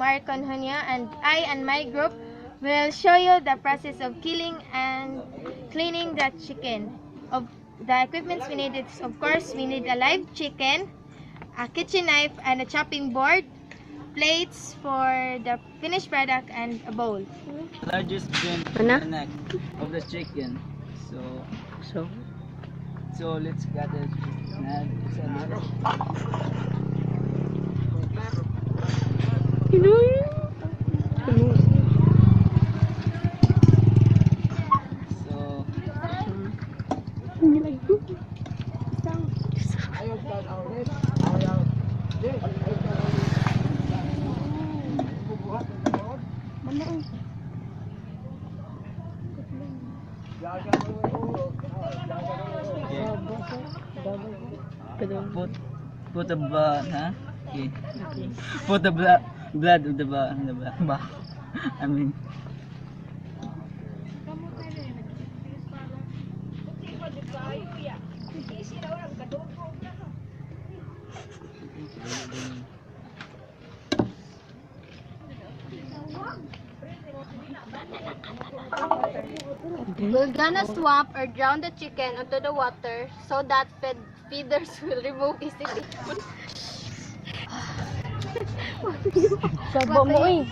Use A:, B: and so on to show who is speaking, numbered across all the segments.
A: Marie Conjunia, and I and my group will show you the process of killing and cleaning the chicken. Of the equipments we need is, of course, we need a live chicken, a kitchen knife and a chopping board, plates for the finished product, and a bowl.
B: Largest joint in the neck of the chicken. So let's cut it. Put the blood, huh? Okay. Put the blood of the back. I mean.
A: We're gonna swap or drown the chicken onto the water so that feeders will remove easily.
C: Sabo mo eh.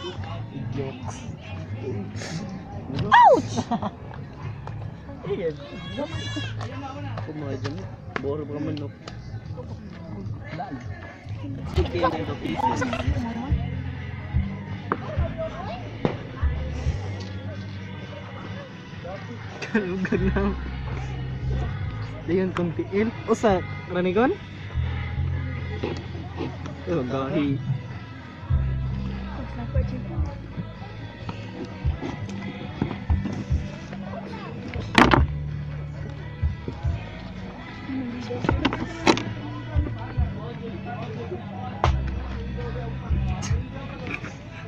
B: Ouch! Kumain dyan. Boro pa manok. Chicken into pieces. Kalugan lang. Dayan kong tiil. O sa ranigon? Oh, gahi.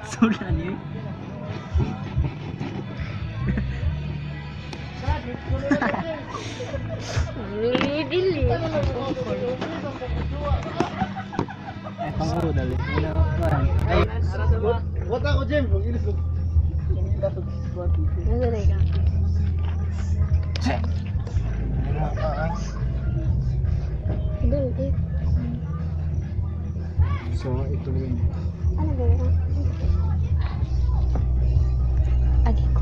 B: Sulan yun.
C: Dili.
B: Ay, panguro dali. Ay, what ako, Jim? Mag-ilis ko.
C: Nasaan ka? Dili.
B: So, ito yun.
C: Ano ba yun? Agi ko.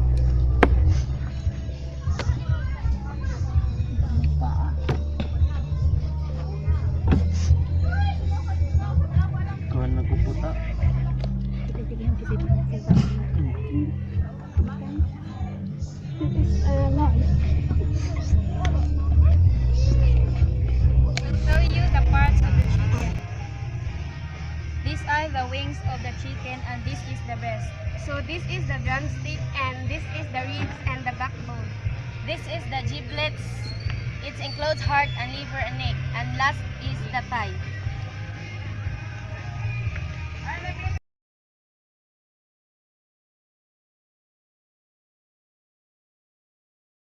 B: Paa. Kuhan na kuputa.
A: Show you the parts of the chicken. These are the wings of the chicken, and this is the breast. So this is the drumstick, and this is the ribs and the backbone. This is the giblets. It includes heart and liver and neck, and last is the thigh.